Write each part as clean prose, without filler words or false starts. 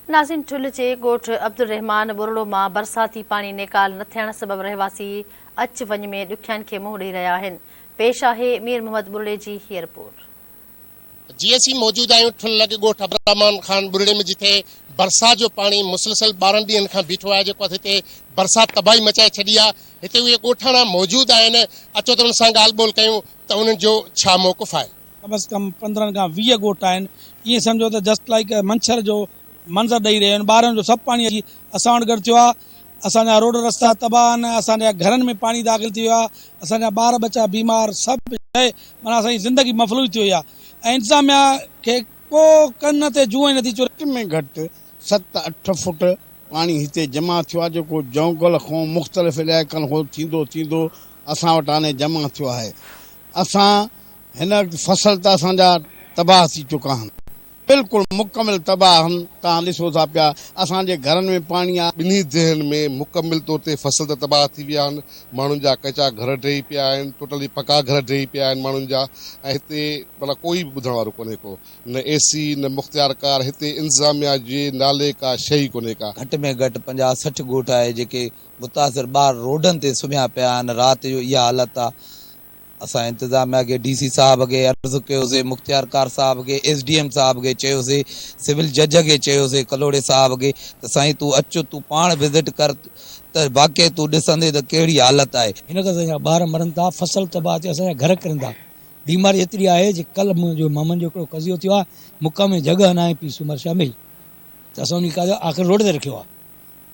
नाज़िन ठुल जे ॻोठ अब्दुल रहमान बुरड़ो मां बरसाती पाणी निकाल न थियण सबब रहवासी अच वञ में ॾुखियानि खे मुंहुं ॾेई रहिया आहिनि। पेश आहे मीर मोहम्मद बुरड़े जी हीअ रिपोर्ट। जी असीं मौजूद आहियूं ठुल लॻे ॻोठ अब्दुल रहमान खान बुरड़े में, जिथे बरसात जो पाणी मुसलसल 12 ॾींहंनि खां बीठो आहे, जेको हिते बरसात तबाही मचाए छॾी आहे। हिते उहे ॻोठाणा मौजूद आहिनि। अचो त उन्हनि सां ॻाल्हि ॿोल कयूं त उन्हनि जो छा मौक़िफ़ आहे। कम से कम 15 खां 20 ॻोठ आहिनि। ईअं सम्झो त जस्ट लाइक मंछर जो मंज़र ॾेई रहिया आहिनि। ॿारनि जो सभु पाणी अची असां वटि गॾु थियो आहे। असांजा रोड रस्ता तबाह आहिनि, असांजा घरनि में पाणी दाख़िल थी वियो आहे, असांजा ॿार बच्चा बीमार, सभु शइ माना असांजी ज़िंदगी मफ़लूज थी वई आहे। ऐं इंतिज़ामिया खे को कन ते जुए नथी चो। घटि में घटि 7-8 फुट पाणी हिते जमा थियो आहे, जेको जौगल खां मुख़्तलिफ़ इलाइक़नि खां थींदो असां वटि हाणे जमा थियो आहे। असां हिन फसल त असांजा तबाह थी चुका आहिनि, बिल्कुलु मुकमिल तबाह आहिनि। तव्हां ॾिसो था पिया असांजे घरनि में पाणी आहे। ॿिन्ही ज़हन में मुकमिल तौर ते फसल त तबाह थी विया आहिनि। माण्हुनि जा कचा घर ढही पिया आहिनि, टोटली पका घर ढही पिया आहिनि माण्हुनि जा। ऐं हिते माना कोई बि ॿुधण वारो कोन्हे को, न एसी न मुख़्तियार कार। हिते इंतिज़ामिया जे नाले का शइ कोन्हे का। घटि में घटि 50-60 ॻोठ आहे जेके मुतासिर ॿार रोडनि ते सुम्हिया पिया आहिनि। राति जो इहा हालत आहे। असां इंतिज़ामिया खे DC साहब खे अर्ज़ु कयोसीं, मुख़्तियार कार साहब खे, SDM साहब खे चयोसीं, सिविल जज खे चयोसीं, कलोड़े साहब खे त साईं तूं अचु, तूं पाण विज़िट कर त वाक़ई तूं ॾिसंदे त कहिड़ी हालत आहे। हिन करे असांजा ॿार मरनि था, फसल तबाह थी, असांजा घर किरनि था। बीमारी एतिरी आहे जो कल्ह मुंहिंजो मामनि जो हिकिड़ो कज़ियो थियो आहे, मुक़ में जॻह न आहे पी सूमर शामिल, त असां उन का आख़िर रोड ते रखियो आहे।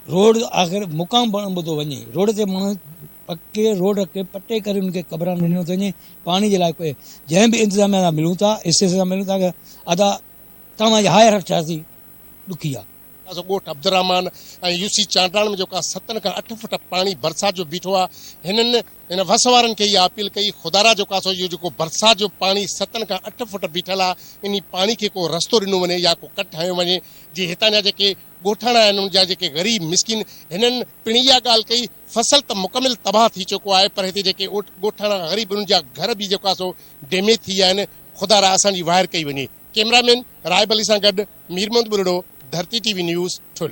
रोड आख़िर मुक़ाम ॿुधो वञे, रोड ते माण्हू पके रोड खे पटे करे उनखे क़बरान ॾिनो थो वञे पाणी जे लाइ। कोई जंहिं बि इंतिज़ामिया सां मिलूं था, हिसे सां मिलूं था, अदा तव्हांजी हायर हफ़्तासी ॾुखी आहे। ॻोठ अब्दुल रहमान ऐं UC चांडाण में जेका 7 खां 8 फुट पाणी बरसात जो बीठो आहे, हिननि हिन वस वारनि खे इहा अपील कई, ख़ुदा जो सो इहो जेको बरसात जो पाणी 7 खां 8 फुट बीठल आहे, इन पाणी खे को रस्तो ॾिनो वञे या को कट हयो वञे। जी हितां जा जेके ॻोठाणा आहिनि, उन जा जेके ग़रीब मिसकिन, हिननि पिण इहा ॻाल्हि कई, फसल त मुकमिल तबाह थी चुको आहे, पर हिते जेके ॻोठाणा ग़रीब उन्हनि जा घर बि जेका सो डैमेज थी विया आहिनि। ख़ुदा असांजी वाहिर कई वञे। कैमरामैन रायब अली सां गॾु मीर मोहम्मद बुरड़ो, धरती TV न्यूज़ ठुल।